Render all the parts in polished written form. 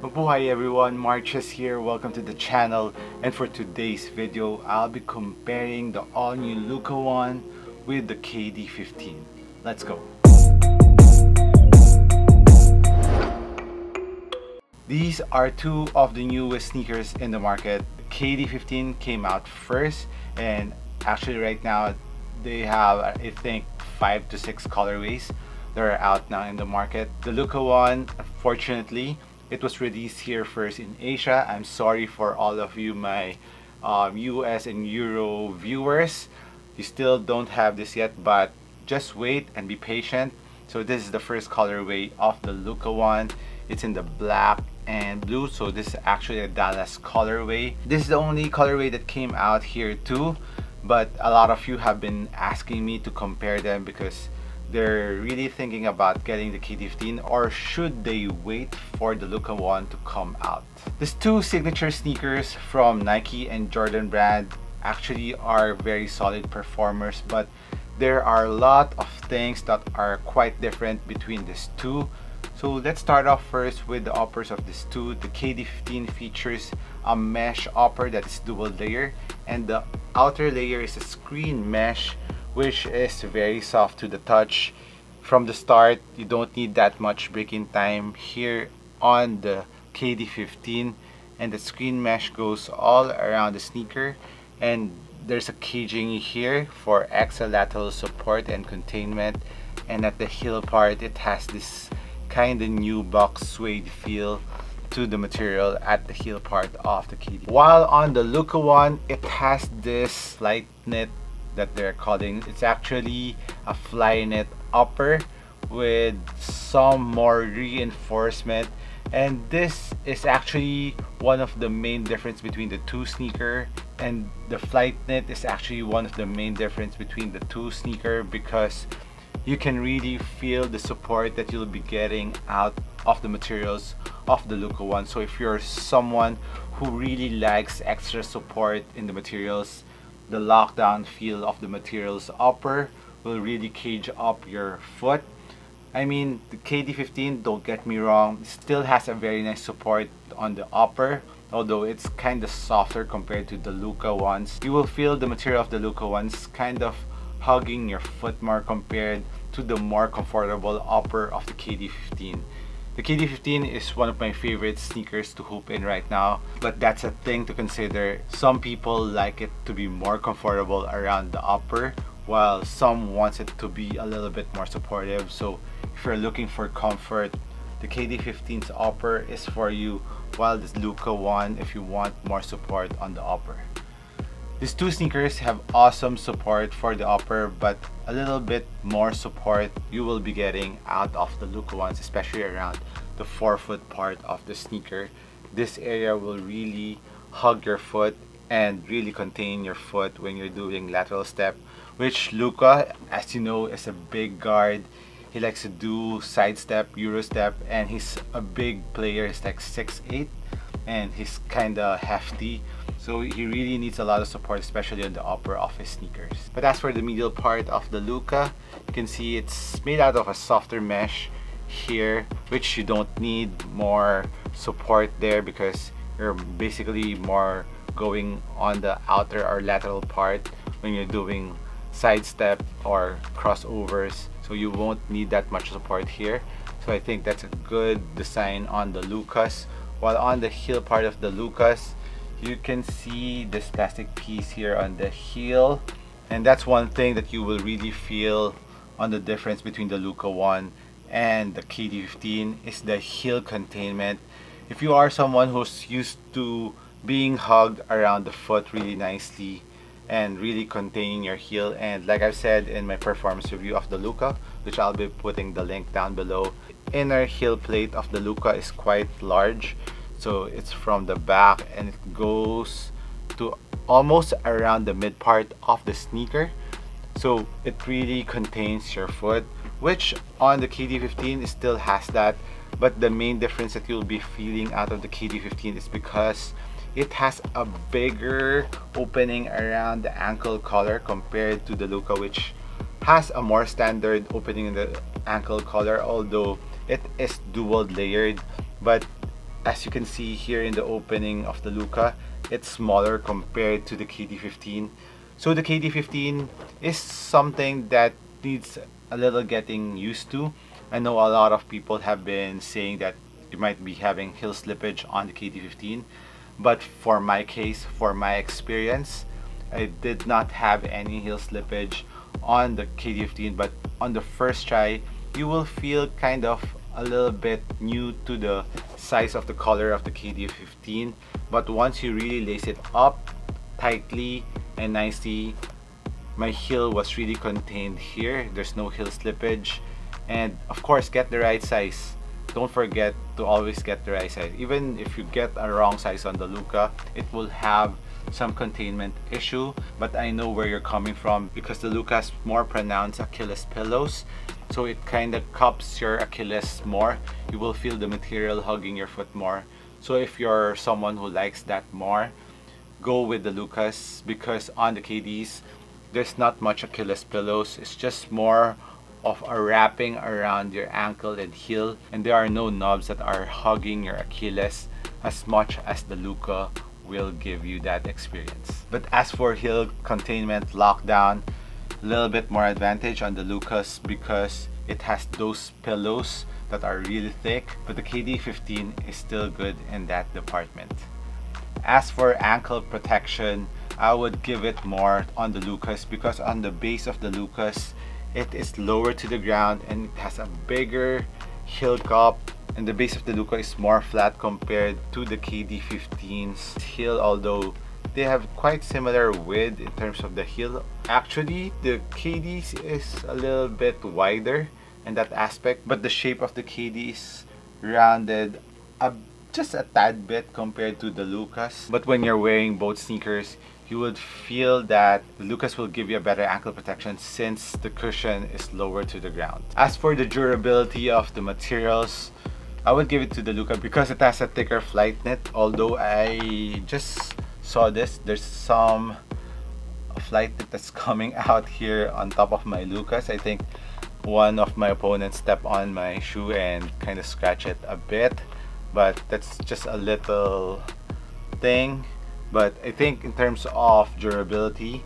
Mabuhay everyone, MARKCHES here. Welcome to the channel, and for today's video I'll be comparing the all-new Luka one with the KD15. Let's go. These are two of the newest sneakers in the market. The KD15 came out first, and actually right now they have, I think, 5 to 6 colorways that are out now in the market. The Luka one, unfortunately, it was released here first in Asia. I'm sorry for all of you, my US and Euro viewers. You still don't have this yet, but just wait and be patient. So this is the first colorway of the Luka one. It's in the black and blue, so this is actually a Dallas colorway. This is the only colorway that came out here too, but a lot of you have been asking me to compare them because they're really thinking about getting the KD15, or should they wait for the Luka one to come out. These two signature sneakers from Nike and Jordan brand actually are very solid performers, but there are a lot of things that are quite different between these two. So let's start off first with the uppers of these two. The KD15 features a mesh upper that is dual layer, and the outer layer is a screen mesh, which is very soft to the touch. From the start, you don't need that much break-in time here on the KD15, and the screen mesh goes all around the sneaker, and there's a caging here for extra lateral support and containment, and at the heel part it has this kind of new box suede feel to the material at the heel part of the KD. While on the Luka one, it has this light knit that they're calling. It's actually a fly knit upper with some more reinforcement, and this is actually one of the main difference between the two sneaker, and the flight knit is actually one of the main difference between the two sneaker because you can really feel the support that you'll be getting out of the materials of the Luka one. So if you're someone who really likes extra support in the materials, the lockdown feel of the materials upper will really cage up your foot. I mean, the KD15, don't get me wrong, still has a very nice support on the upper, although it's kind of softer compared to the Luka ones. You will feel the material of the Luka ones kind of hugging your foot more compared to the more comfortable upper of the KD15. The KD15 is one of my favorite sneakers to hoop in right now, but that's a thing to consider. Some people like it to be more comfortable around the upper, while some wants it to be a little bit more supportive. So if you're looking for comfort, the KD15's upper is for you, while this Luka one if you want more support on the upper. These two sneakers have awesome support for the upper, but a little bit more support you will be getting out of the Luka ones, especially around the forefoot part of the sneaker. This area will really hug your foot and really contain your foot when you're doing lateral step, which Luka, as you know, is a big guard. He likes to do side step, Euro step, and he's a big player. He's like 6'8", and he's kinda hefty, so he really needs a lot of support, especially on the upper of his sneakers. But as for the medial part of the Luka, you can see it's made out of a softer mesh here, which you don't need more support there because you're basically more going on the outer or lateral part when you're doing side step or crossovers, so you won't need that much support here. So I think that's a good design on the Lukas. While on the heel part of the Lukas, you can see this plastic piece here on the heel, and that's one thing that you will really feel on the difference between the Luka one and the KD15 is the heel containment. If you are someone who's used to being hugged around the foot really nicely and really containing your heel, and like I've said in my performance review of the Luka, which I'll be putting the link down below, inner heel plate of the Luka is quite large, so it's from the back and it goes to almost around the mid part of the sneaker, so it really contains your foot, which on the KD15 it still has that. But the main difference that you'll be feeling out of the KD15 is because it has a bigger opening around the ankle collar compared to the Luka, which has a more standard opening in the ankle collar, although it is dual layered. But as you can see here in the opening of the Luka, it's smaller compared to the KD15. So the KD15 is something that needs a little getting used to. I know a lot of people have been saying that you might be having heel slippage on the KD15, but for my case, for my experience, I did not have any heel slippage on the KD15, but on the first try, you will feel kind of a little bit new to the size of the collar of the KD15, but once you really lace it up tightly and nicely, my heel was really contained here. There's no heel slippage. And of course, get the right size. Don't forget to always get the right size. Even if you get a wrong size on the Luka, it will have some containment issue, but I know where you're coming from because the Luka has more pronounced Achilles pillows, so it kind of cups your Achilles more. You will feel the material hugging your foot more. So if you're someone who likes that more, go with the Lukas, because on the KDs there's not much Achilles pillows. It's just more of a wrapping around your ankle and heel, and there are no knobs that are hugging your Achilles as much as the Luka will give you that experience. But as for heel containment, lockdown, a little bit more advantage on the Lukas because it has those pillows that are really thick, but the KD15 is still good in that department. As for ankle protection, I would give it more on the Lukas because on the base of the Lukas, it is lower to the ground and it has a bigger heel cup, and the base of the Luka is more flat compared to the KD15's heel, although they have quite similar width in terms of the heel. Actually, the KD's is a little bit wider in that aspect, but the shape of the KD is rounded just a tad bit compared to the Lukas. But when you're wearing both sneakers, you would feel that the Lukas will give you a better ankle protection since the cushion is lower to the ground. As for the durability of the materials, I would give it to the Luka because it has a thicker flight knit. Although I just saw this, there's some flight knit that's coming out here on top of my Lukas. I think one of my opponents stepped on my shoe and kind of scratched it a bit, but that's just a little thing. But I think in terms of durability,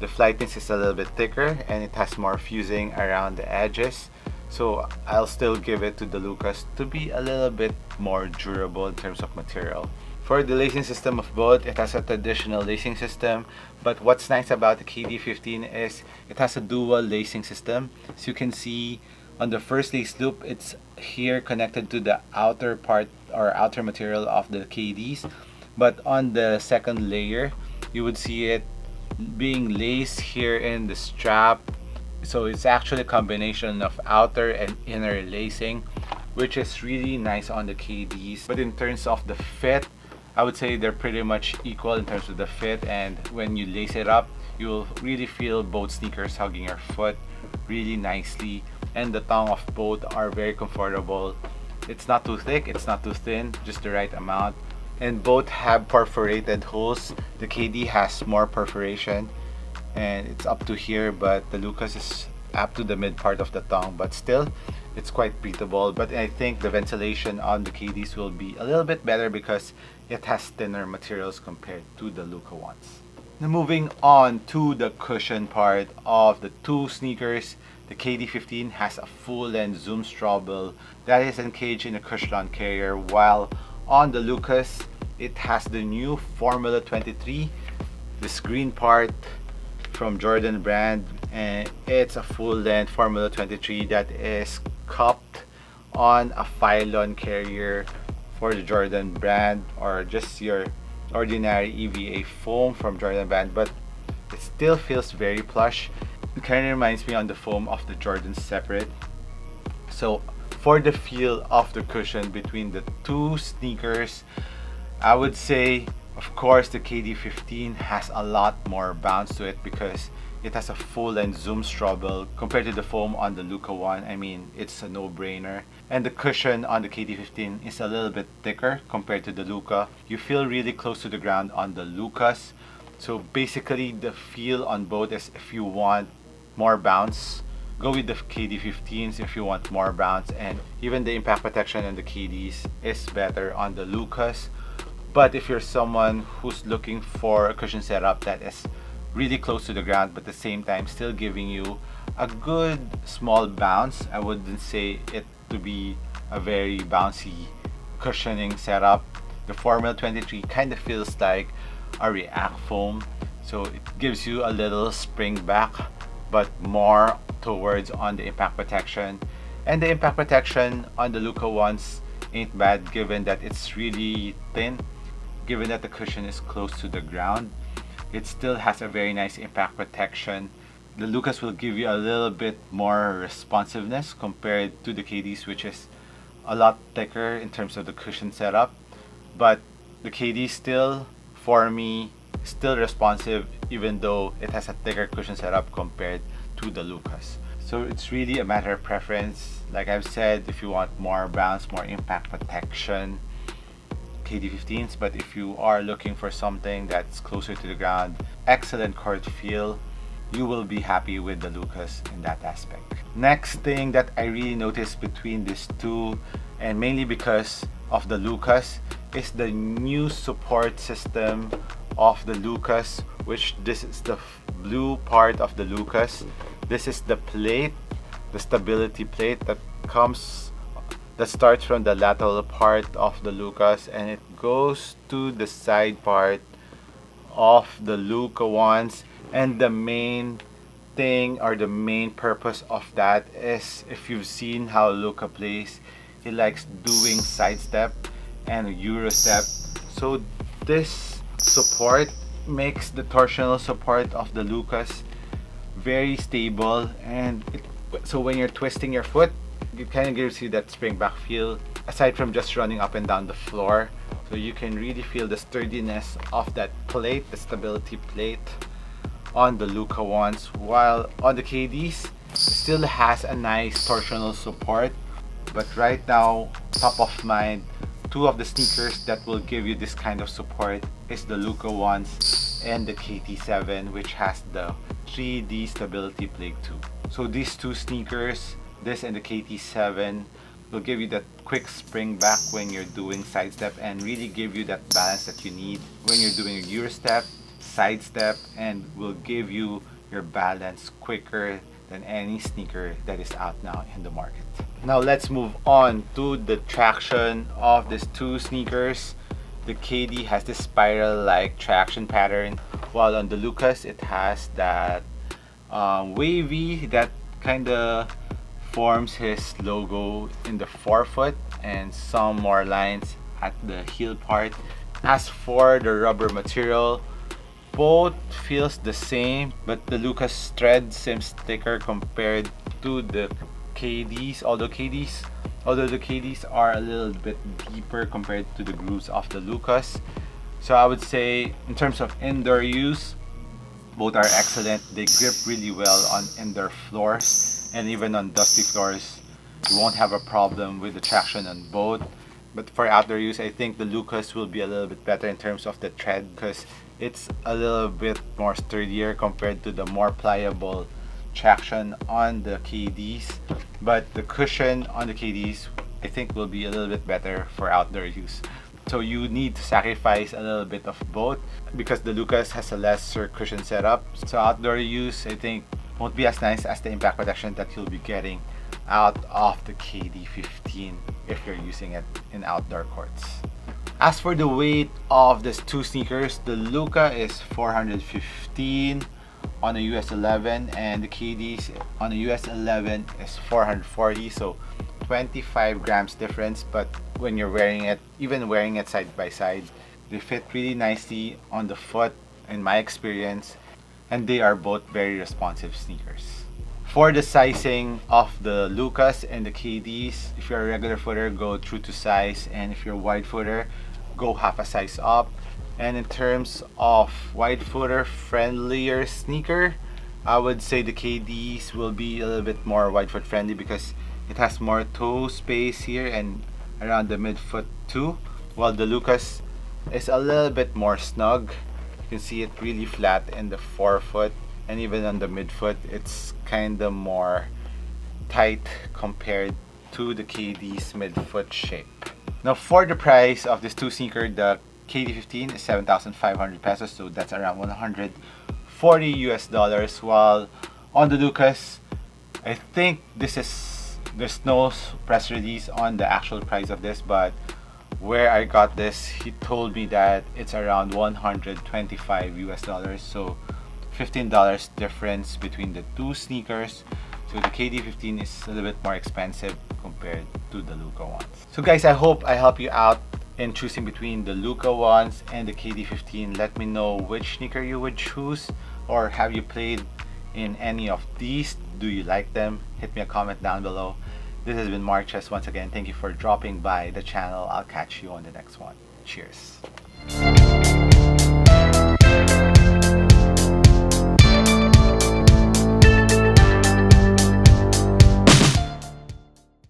the flight knit is a little bit thicker and it has more fusing around the edges. So I'll still give it to the Lukas to be a little bit more durable in terms of material. For the lacing system of both, it has a traditional lacing system, but what's nice about the KD15 is it has a dual lacing system. As you can see on the first lace loop, it's here connected to the outer part or outer material of the KDs. But on the second layer, you would see it being laced here in the strap. So it's actually a combination of outer and inner lacing, which is really nice on the KDs. But in terms of the fit, I would say they're pretty much equal in terms of the fit, and when you lace it up, you will really feel both sneakers hugging your foot really nicely, and the tongue of both are very comfortable. It's not too thick, it's not too thin, just the right amount. And both have perforated holes. The KD has more perforation and it's up to here, but the Lukas is up to the mid part of the tongue, but still it's quite breathable. But I think the ventilation on the KDs will be a little bit better because it has thinner materials compared to the Luka ones. Now moving on to the cushion part of the two sneakers, the KD15 has a full-length zoom straddle that is encaged in a cushion carrier, while on the Lukas, it has the new Formula 23, this green part from Jordan brand, and it's a full-length Formula 23 that is cupped on a pylon carrier for the Jordan brand, or just your ordinary EVA foam from Jordan brand, but it still feels very plush. It kind of reminds me on the foam of the Jordan Separate. So for the feel of the cushion between the two sneakers, I would say, of course, the KD15 has a lot more bounce to it because it has a full-length zoom straddle compared to the foam on the Luka one. I mean, it's a no-brainer. And the cushion on the KD15 is a little bit thicker compared to the Luka. You feel really close to the ground on the Lukas. So basically, the feel on both is if you want more bounce, go with the KD15s if you want more bounce, and even the impact protection on the KDs is better on the Lukas. But if you're someone who's looking for a cushion setup that is really close to the ground but at the same time still giving you a good small bounce, I wouldn't say it to be a very bouncy cushioning setup. The Formula 23 kind of feels like a React foam, so it gives you a little spring back but more towards on the impact protection. And the impact protection on the Luka ones ain't bad, given that it's really thin. Given that the cushion is close to the ground, it still has a very nice impact protection. The Lukas will give you a little bit more responsiveness compared to the KDs, which is a lot thicker in terms of the cushion setup. But the KD still, for me, still responsive, even though it has a thicker cushion setup compared to the Lukas. So it's really a matter of preference. Like I've said, if you want more bounce, more impact protection, KD15s. But if you are looking for something that's closer to the ground, excellent court feel, you will be happy with the Lukas in that aspect. Next thing that I really noticed between these two, and mainly because of the Lukas, is the new support system of the Lukas, which this is the blue part of the Lukas. This is the plate, the stability plate that starts from the lateral part of the Lukas and it goes to the side part of the Luka ones. And the main thing, or the main purpose of that, is if you've seen how Luka plays, he likes doing sidestep and Euro step. So this support makes the torsional support of the Lukas very stable, and so when you're twisting your foot, it kind of gives you that spring back feel, aside from just running up and down the floor. So you can really feel the sturdiness of that plate, the stability plate on the Luka ones, while on the KDs it still has a nice torsional support. But right now, top of mind, two of the sneakers that will give you this kind of support is the Luka ones and the KT7, which has the 3D stability plate too. So these two sneakers, this and the KT7, will give you that quick spring back when you're doing sidestep and really give you that balance that you need when you're doing a Euro step, sidestep, and will give you your balance quicker than any sneaker that is out now in the market. Now let's move on to the traction of these two sneakers. The KD has this spiral-like traction pattern, while on the Lukas it has that wavy that kind of forms his logo in the forefoot and some more lines at the heel part. As for the rubber material, both feels the same, but the Lukas thread seems thicker compared to the KDs, although the KDs are a little bit deeper compared to the grooves of the Lukas. So I would say in terms of indoor use, both are excellent. They grip really well on indoor floors, and even on dusty floors you won't have a problem with the traction on both. But for outdoor use, I think the Lukas will be a little bit better in terms of the tread, because it's a little bit more sturdier compared to the more pliable traction on the KDs. But the cushion on the KDs, I think, will be a little bit better for outdoor use. So you need to sacrifice a little bit of both, because the Lukas has a lesser cushion setup. So outdoor use, I think, won't be as nice as the impact protection that you'll be getting out of the KD15 if you're using it in outdoor courts. As for the weight of these two sneakers, the Luka is 415 on a US 11 and the KDs on a US 11 is 440, so 25 grams difference. But when you're wearing it, even wearing it side by side, they fit really nicely on the foot in my experience, and they are both very responsive sneakers. For the sizing of the Lukas and the KDs, if you're a regular footer, go true to size, and if you're a wide footer, go half a size up. And in terms of wide footer friendlier sneaker, I would say the KDs will be a little bit more wide foot friendly because it has more toe space here and around the midfoot too, while the Lukas is a little bit more snug. You can see it really flat in the forefoot, and even on the midfoot it's kind of more tight compared to the KD's midfoot shape. Now for the price of this two sneaker, the KD15 is 7,500 pesos, so that's around 140 US dollars, while on the Lukas, I think there's no press release on the actual price of this, but where I got this, he told me that it's around 125 US dollars, so $15 difference between the two sneakers. So the KD15 is a little bit more expensive compared to the Luka ones. So guys, I hope I help you out in choosing between the Luka ones and the KD15. Let me know which sneaker you would choose, or have you played in any of these? Do you like them? Hit me a comment down below. This has been MARKCHES once again. Thank you for dropping by the channel. I'll catch you on the next one. Cheers.